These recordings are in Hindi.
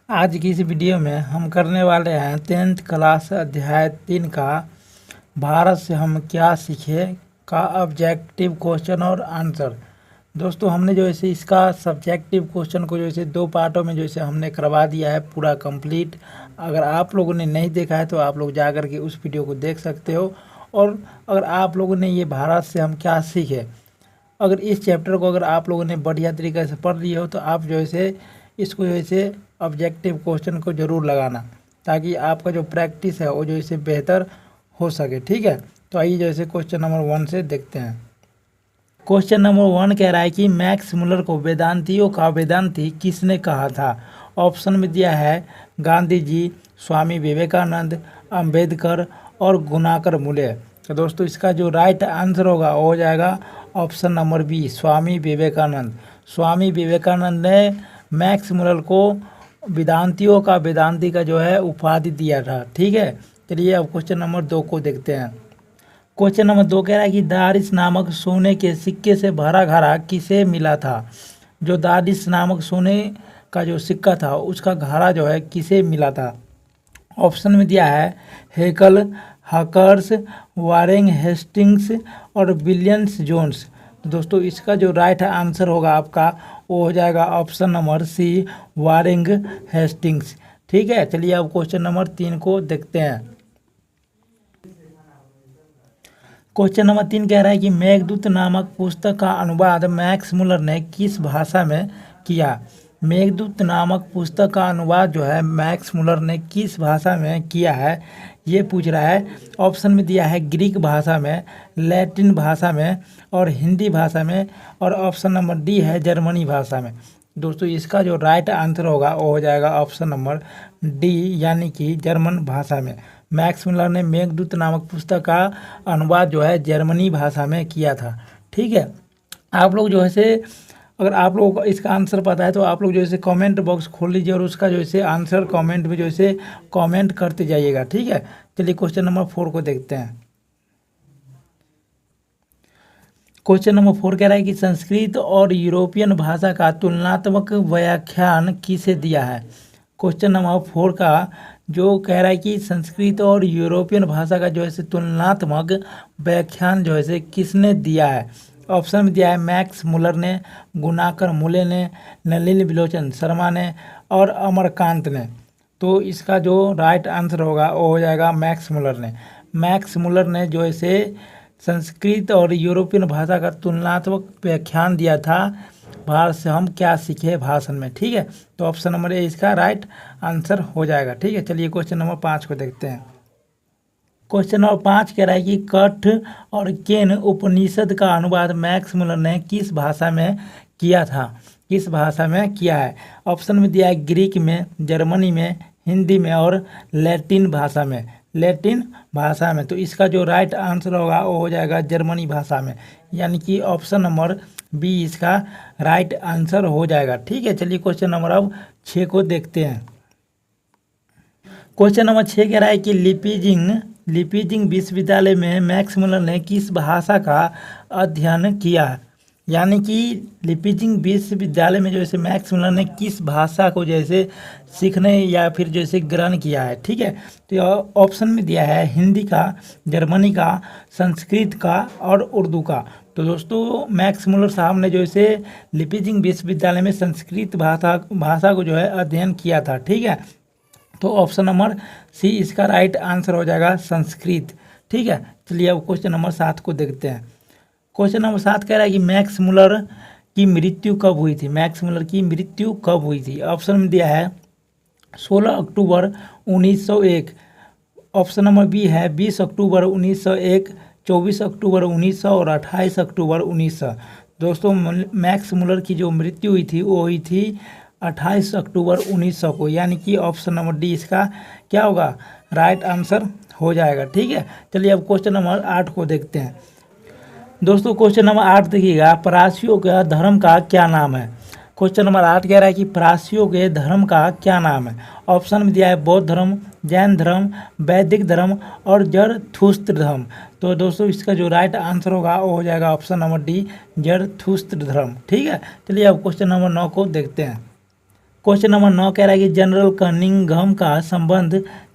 आज की इस वीडियो में हम करने वाले हैं 10th क्लास अध्याय 3 का भारत से हम क्या सीखे का ऑब्जेक्टिव क्वेश्चन और आंसर। दोस्तों हमने जो है इसका सब्जेक्टिव क्वेश्चन को जो है 2 पार्टों में जो है हमने करवा दिया है पूरा कंप्लीट। अगर आप लोगों ने नहीं देखा है तो आप लोग जा कर के उस वीडियो को देख सकते हो। और अगर आप लोगों ने ये भारत से हम क्या सीखे, अगर इस चैप्टर को अगर आप लोगों ने बढ़िया तरीके से पढ़ लिया हो तो आप जो है इसको जो है ऑब्जेक्टिव क्वेश्चन को ज़रूर लगाना, ताकि आपका जो प्रैक्टिस है वो जो है बेहतर हो सके। ठीक है, तो आइए जो है क्वेश्चन नंबर 1 से देखते हैं। क्वेश्चन नंबर 1 कह रहा है कि मैक्स मुलर को वेदांतियों का वेदांती किसने कहा था। ऑप्शन में दिया है गांधी जी, स्वामी विवेकानंद, अंबेडकर और गुनाकर मुले। तो दोस्तों इसका जो राइट आंसर होगा वो हो जाएगा option number B, Swami Vivekananda. Swami Vivekananda ने मैक्स मुलर को वेदांतियों का वेदांती का जो है उपाधि दिया था। ठीक है, चलिए अब क्वेश्चन नंबर 2 को देखते हैं। क्वेश्चन नंबर 2 कह रहा है कि दारिस नामक सोने के सिक्के से भरा घड़ा किसे मिला था। जो दारिस नामक सोने का जो सिक्का था उसका घड़ा जो है किसे मिला था। ऑप्शन में दिया है हेकल, हकर्स, वारेंग हेस्टिंग्स और विलियम्स जोन्स। तो दोस्तों इसका जो राइट आंसर होगा आपका वो हो जाएगा ऑप्शन नंबर सी, वारेंग हेस्टिंग्स। ठीक है, चलिए अब क्वेश्चन नंबर 3 को देखते हैं। क्वेश्चन नंबर 3 कह रहा है कि मेघदूत नामक पुस्तक का अनुवाद मैक्स मुलर ने किस भाषा में किया। मेघदूत नामक पुस्तक का अनुवाद जो है मैक्स मुलर ने किस भाषा में किया है, ये पूछ रहा है। ऑप्शन में दिया है ग्रीक भाषा में, लैटिन भाषा में और हिंदी भाषा में, और ऑप्शन नंबर डी है जर्मनी भाषा में। दोस्तों इसका जो राइट आंसर होगा वो हो जाएगा ऑप्शन नंबर डी, यानी कि जर्मन भाषा में। मैक्स मुलर ने मेघदूत नामक पुस्तक का अनुवाद जो है जर्मनी भाषा में किया था। ठीक है, आप लोग जो है से अगर आप लोगों को इसका आंसर पता है तो आप लोग जो है कमेंट बॉक्स खोल लीजिए और उसका जो है आंसर कमेंट में जो है कमेंट करते जाइएगा। ठीक है, चलिए क्वेश्चन नंबर 4 को देखते हैं। क्वेश्चन नंबर 4 कह रहा है कि संस्कृत और यूरोपियन भाषा का तुलनात्मक व्याख्यान किसे दिया है। क्वेश्चन नंबर 4 का जो कह रहा है कि संस्कृत और यूरोपियन भाषा का जो है तुलनात्मक व्याख्यान जो है किसने दिया है। ऑप्शन में दिया है मैक्स मुलर ने, गुनाकर मुले ने, नलिनी बिलोचन शर्मा ने और अमरकांत ने। तो इसका जो राइट आंसर होगा वो हो जाएगा मैक्स मुलर ने। मैक्स मुलर ने जो है संस्कृत और यूरोपियन भाषा का तुलनात्मक व्याख्यान दिया था भारत से हम क्या सीखे भाषण में। ठीक है, तो ऑप्शन नंबर ए इसका राइट आंसर हो जाएगा। ठीक है, चलिए क्वेश्चन नंबर 5 को देखते हैं। क्वेश्चन नंबर 5 कह रहा है कि कठ और केन उपनिषद का अनुवाद मैक्स मुलर ने किस भाषा में किया था। किस भाषा में किया है। ऑप्शन में दिया है ग्रीक में, जर्मनी में, हिंदी में और लैटिन भाषा में। लैटिन भाषा में, तो इसका जो राइट आंसर होगा वो हो जाएगा जर्मनी भाषा में, यानी कि ऑप्शन नंबर बी इसका राइट आंसर हो जाएगा। ठीक है, चलिए क्वेश्चन नंबर अब 6 को देखते हैं। क्वेश्चन नंबर 6 कह रहा है कि लिपीजिंग विश्वविद्यालय में मैक्स मुलर ने किस भाषा का अध्ययन किया है। यानी कि लिपीजिंग विश्वविद्यालय में जैसे मैक्स मुलर ने किस भाषा को जैसे सीखने या फिर जैसे ग्रहण किया है। ठीक है, तो ऑप्शन में दिया है हिंदी का, जर्मनी का, संस्कृत का और उर्दू का। तो दोस्तों मैक्स मुलर साहब ने जो है लिपीजिंग विश्वविद्यालय में संस्कृत भाषा को जो है अध्ययन किया था। ठीक है, तो ऑप्शन नंबर सी इसका राइट आंसर हो जाएगा संस्कृत। ठीक है, चलिए अब क्वेश्चन नंबर 7 को देखते हैं। क्वेश्चन नंबर 7 कह रहा है कि मैक्स मुलर की मृत्यु कब हुई थी। मैक्स मुलर की मृत्यु कब हुई थी। ऑप्शन में दिया है 16 अक्टूबर 1901। ऑप्शन नंबर बी है 20 अक्टूबर 1901, 24 अक्टूबर 1900 और 28 अक्टूबर 1900। दोस्तों मैक्स मुलर की जो मृत्यु हुई थी वो हुई थी 28 अक्टूबर 1900 को, यानी कि ऑप्शन नंबर डी इसका क्या होगा राइट आंसर हो जाएगा। ठीक है, चलिए अब क्वेश्चन नंबर 8 को देखते हैं। दोस्तों क्वेश्चन नंबर 8 देखिएगा, परासियों का धर्म का क्या नाम है। क्वेश्चन नंबर 8 कह रहा है कि परासियों के धर्म का क्या नाम है। ऑप्शन में दिया है बौद्ध धर्म, जैन धर्म, वैदिक धर्म और जरथुस्त्र धर्म। तो दोस्तों इसका जो राइट आंसर होगा वो हो जाएगा ऑप्शन नंबर डी, जरथुस्त्र धर्म। ठीक है, चलिए अब क्वेश्चन नंबर 9 को देखते हैं। क्वेश्चन नंबर 9 कह रहा है कि जनरल कनिंघम का संबंध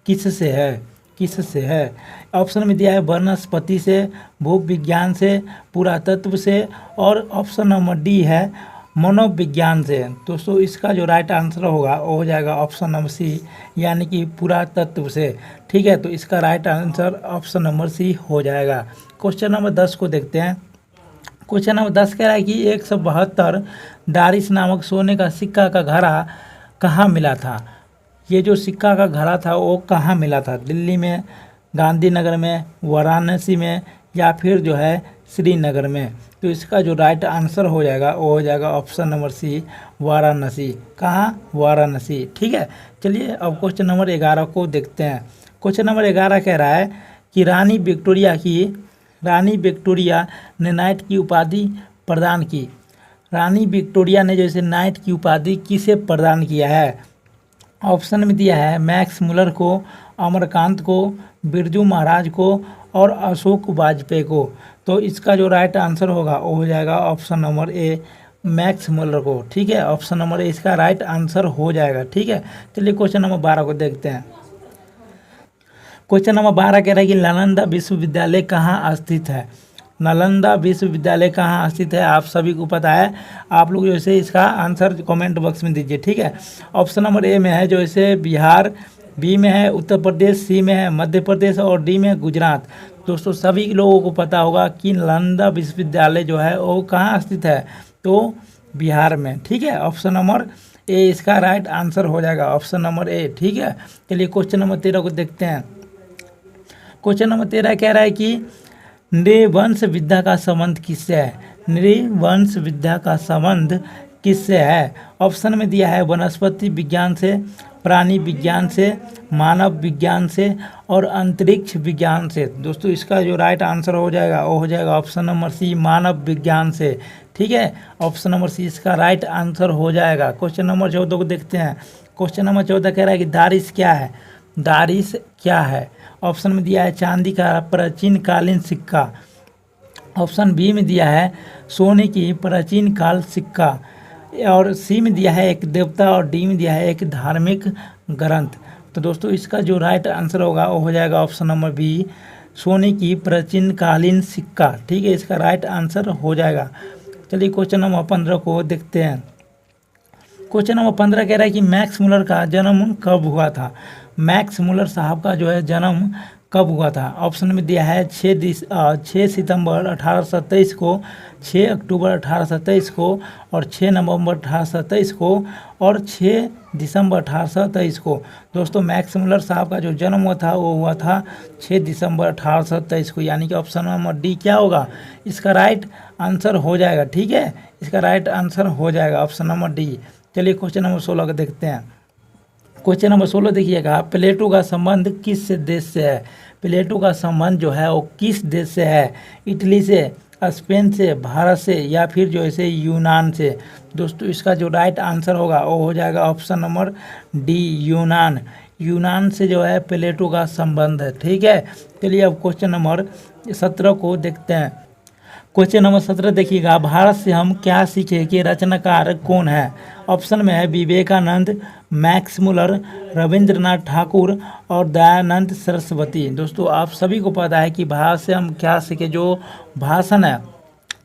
किससे है, किससे है। ऑप्शन में दिया है वनस्पति से, भूविज्ञान से, पुरातत्व से, और ऑप्शन नंबर डी है मनोविज्ञान से। दोस्तों इसका जो राइट आंसर होगा वो हो जाएगा ऑप्शन नंबर सी, यानी कि पुरातत्व से। ठीक है, तो इसका right answer option number C हो जाएगा। क्वेश्चन नंबर 10 को देखते हैं। क्वेश्चन नंबर 10 कह रहा है कि 172 डारिस नामक सोने का सिक्का का घड़ा कहाँ मिला था। ये जो सिक्का का घड़ा था वो कहाँ मिला था, दिल्ली में, गांधीनगर में, वाराणसी में, या फिर जो है श्रीनगर में। तो इसका जो राइट आंसर हो जाएगा वो हो जाएगा ऑप्शन नंबर सी, वाराणसी। कहाँ, वाराणसी। ठीक है, चलिए अब क्वेश्चन नंबर 11 को देखते हैं। क्वेश्चन नंबर 11 कह रहा है कि रानी विक्टोरिया ने नाइट की उपाधि प्रदान की। रानी विक्टोरिया ने जैसे नाइट की उपाधि किसे प्रदान किया है। ऑप्शन में दिया है मैक्स मुलर को, अमरकांत को, बिरजू महाराज को, और अशोक वाजपेयी को। तो इसका जो राइट आंसर होगा वो हो जाएगा option number A, Max Muller को। ठीक है, ऑप्शन नंबर ए इसका राइट आंसर हो जाएगा। ठीक है, चलिए क्वेश्चन नंबर 12 को देखते हैं। क्वेश्चन नंबर 12 कह रहा है कि नालंदा विश्वविद्यालय कहाँ स्थित है। नालंदा विश्वविद्यालय कहाँ स्थित है, आप सभी को पता है। आप लोग जैसे इसका आंसर कमेंट बॉक्स में दीजिए। ठीक है, ऑप्शन नंबर ए में है जो इसे बिहार, बी में है उत्तर प्रदेश, सी में है मध्य प्रदेश, और डी में गुजरात। दोस्तों सभी लोगों को पता होगा कि नालंदा विश्वविद्यालय जो है वो कहाँ स्थित है, तो बिहार में। ठीक है, ऑप्शन नंबर ए इसका राइट आंसर हो जाएगा, ऑप्शन नंबर ए। ठीक है, चलिए क्वेश्चन नंबर 13 को देखते हैं। क्वेश्चन नंबर 13 कह रहा है कि नृवंश विद्या का संबंध किससे है। नृवंश विद्या का संबंध किससे है। ऑप्शन में दिया है वनस्पति विज्ञान से, प्राणी विज्ञान से, मानव विज्ञान से, और अंतरिक्ष विज्ञान से। दोस्तों इसका जो राइट आंसर हो जाएगा वो हो जाएगा ऑप्शन नंबर सी, मानव विज्ञान से। ठीक है, ऑप्शन नंबर सी इसका राइट आंसर हो जाएगा। क्वेश्चन नंबर 14 को देखते हैं। क्वेश्चन नंबर 14 कह रहा है कि दारिस क्या है। दारिस क्या है। ऑप्शन में दिया है चांदी का प्राचीन कालीन सिक्का, ऑप्शन बी में दिया है सोने की प्राचीन काल सिक्का, और सी में दिया है एक देवता, और डी में दिया है एक धार्मिक ग्रंथ। तो दोस्तों इसका जो राइट आंसर होगा वो हो जाएगा ऑप्शन नंबर बी, सोने की प्राचीन कालीन सिक्का। ठीक है, इसका राइट आंसर हो जाएगा। चलिए क्वेश्चन नंबर 15 को देखते हैं। क्वेश्चन नंबर 15 कह रहा है कि मैक्स मुलर का जन्म कब हुआ था। मैक्स मुलर साहब का जो है जन्म कब हुआ था। ऑप्शन में दिया है 6 सितंबर 1827 को, 6 अक्टूबर 1827 को, और 6 नवंबर 1827 को, और 6 दिसंबर 1823 को। दोस्तों मैक्स मुलर साहब का जो जन्म हुआ था वो हुआ था 6 दिसंबर 1827 को, यानी कि ऑप्शन नंबर डी क्या होगा, इसका राइट आंसर हो जाएगा। ठीक है, इसका राइट आंसर हो जाएगा ऑप्शन नंबर डी। चलिए क्वेश्चन नंबर 16 को देखते हैं। क्वेश्चन नंबर 16 देखिएगा, प्लेटो का संबंध किस देश से है। प्लेटो का संबंध जो है वो किस देश से है। इटली से, स्पेन से, भारत से, या फिर जो ऐसे यूनान से। दोस्तों इसका जो राइट आंसर होगा वो हो जाएगा ऑप्शन नंबर डी, यूनान। यूनान से जो है प्लेटो का संबंध है। ठीक है, चलिए अब क्वेश्चन नंबर 17 को देखते हैं। क्वेश्चन नंबर 17 देखिएगा, भारत से हम क्या सीखे कि रचनाकार कौन है। ऑप्शन में है विवेकानंद, मैक्स मुलर, रविंद्रनाथ ठाकुर, और दयानंद सरस्वती। दोस्तों आप सभी को पता है कि भारत से हम क्या सीखे, जो भाषण है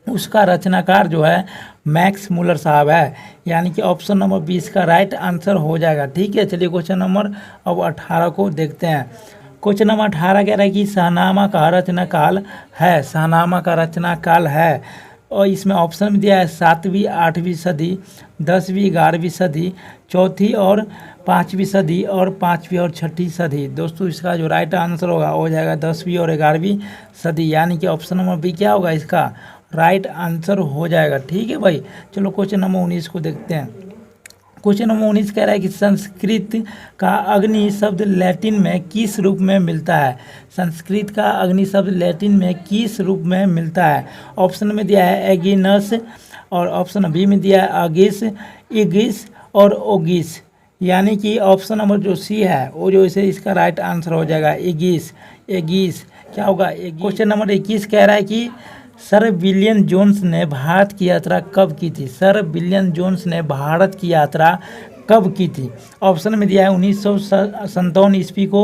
उसका रचनाकार जो है मैक्स मुलर साहब है, यानी कि ऑप्शन नंबर 20 का राइट आंसर हो जाएगा। ठीक है, चलिए क्वेश्चन नंबर अब 18 को देखते हैं। क्वेश्चन नंबर 18 कह रहा है कि शाहनामा का रचनाकाल है। शाहनामा का रचनाकाल है, और इसमें ऑप्शन में दिया है 7वीं 8वीं सदी, 10वीं 11वीं सदी, 4थी और 5वीं सदी, और 5वीं और 6ठी सदी। दोस्तों इसका जो राइट आंसर होगा वो हो जाएगा 10वीं और 11वीं सदी, यानी कि ऑप्शन नंबर बी क्या होगा, इसका राइट आंसर हो जाएगा। ठीक है भाई, चलो क्वेश्चन नंबर 19 को देखते हैं। क्वेश्चन नंबर 19 कह रहा है कि संस्कृत का अग्नि शब्द लैटिन में किस रूप में मिलता है। संस्कृत का अग्नि शब्द लैटिन में किस रूप में मिलता है। ऑप्शन में दिया है एगिनस, और ऑप्शन बी में दिया है अगिस, इगिस, और ओगिस, यानी कि ऑप्शन नंबर जो सी है वो जो इसे इसका राइट आंसर हो जाएगा एगिस। एगिस क्या होगा। क्वेश्चन नंबर 21 कह रहा है कि सर विलियम जोन्स ने भारत की यात्रा कब की थी। सर विलियम जोन्स ने भारत की यात्रा कब की थी? ऑप्शन में दिया है 1957 ईस्वी को,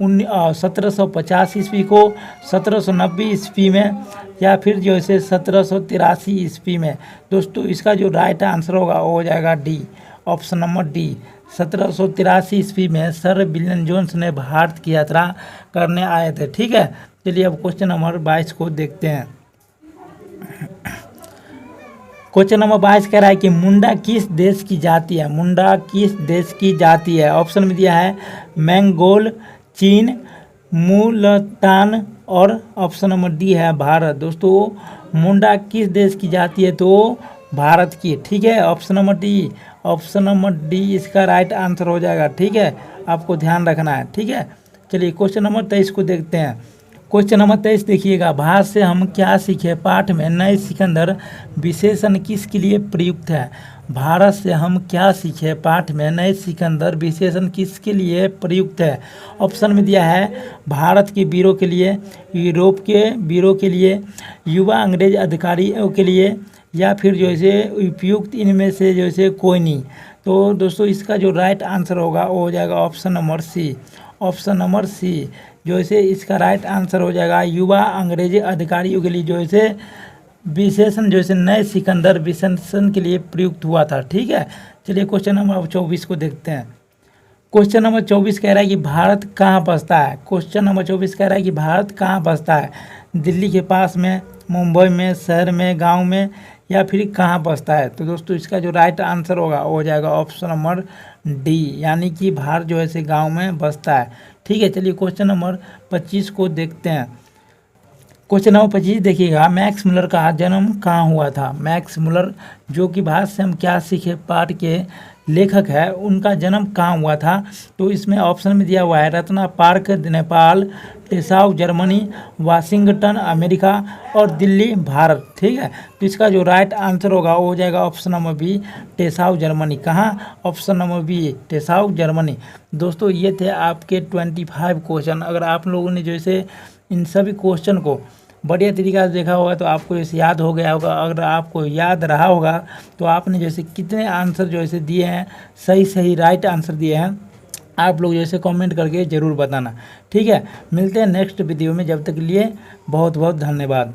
1750 ईस्वी को, 1790 ईस्वी में, या फिर जो है 1783 ईस्वी में। दोस्तों इसका जो राइट आंसर होगा वो हो जाएगा डी, ऑप्शन नंबर डी। 1783 ईस्वी में सर विलियम जोन्स ने भारत की यात्रा करने आए थे। ठीक है, चलिए अब क्वेश्चन नंबर 22 को देखते हैं। क्वेश्चन नंबर 22 कह रहा है कि मुंडा किस देश की जाति है? मुंडा किस देश की जाति है? ऑप्शन में दिया है मंगोल, चीन, मुल्तान और ऑप्शन नंबर डी है भारत। दोस्तों मुंडा किस देश की जाति है? तो भारत की। ठीक है, option number D, option number D इसका राइट आंसर हो जाएगा। ठीक है, आपको ध्यान रखना है। ठीक है, चलिए क्वेश्चन नंबर 23 को देखते हैं। क्वेश्चन नंबर 23 देखिएगा, भारत से हम क्या सीखे पाठ में नए सिकंदर विशेषण किसके लिए प्रयुक्त है? भारत से हम क्या सीखे पाठ में नए सिकंदर विशेषण किसके लिए प्रयुक्त है? ऑप्शन में दिया है भारत के वीरों के लिए, यूरोप के वीरों के लिए, युवा अंग्रेज अधिकारियों के लिए, या फिर जो है उपयुक्त इनमें से जो है कोई नहीं। तो दोस्तों इसका जो राइट आंसर होगा वो हो जाएगा option number C, option number C जो है इसका राइट आंसर हो जाएगा। युवा अंग्रेजी अधिकारियों के लिए जो है विशेषण जो है नए सिकंदर विशेषण के लिए प्रयुक्त हुआ था। ठीक है, चलिए क्वेश्चन नंबर 24 को देखते हैं। क्वेश्चन नंबर 24 कह रहा है कि भारत कहाँ बसता है? क्वेश्चन नंबर 24 कह रहा है कि भारत कहाँ बसता है? दिल्ली के पास में, मुंबई में, शहर में, गांव में, या फिर कहाँ बसता है? तो दोस्तों इसका जो राइट आंसर होगा वो हो जाएगा ऑप्शन नंबर डी, यानी कि भारत जो है गांव में बसता है। ठीक है, चलिए क्वेश्चन नंबर 25 को देखते हैं। क्वेश्चन नंबर 25 देखिएगा, मैक्स मुलर का जन्म कहाँ हुआ था? मैक्स मुलर जो कि भारत से हम क्या सीखे पाठ के लेखक है, उनका जन्म कहाँ हुआ था? तो इसमें ऑप्शन में दिया हुआ है Ratna Park Nepal, Dessau Germany, Washington America और दिल्ली भारत। ठीक है, तो इसका जो राइट आंसर होगा वो हो जाएगा option number B, Dessau Germany. कहाँ? Option number B, Dessau Germany. दोस्तों ये थे आपके 25 क्वेश्चन। अगर आप लोगों ने जैसे इन सभी क्वेश्चन को बढ़िया तरीका से देखा होगा तो आपको जैसे याद हो गया होगा। अगर आपको याद रहा होगा तो आपने जैसे कितने आंसर जो ऐसे दिए हैं, सही सही राइट आंसर दिए हैं, आप लोग जैसे कमेंट करके ज़रूर बताना। ठीक है, मिलते हैं नेक्स्ट वीडियो में, जब तक के लिए बहुत बहुत धन्यवाद।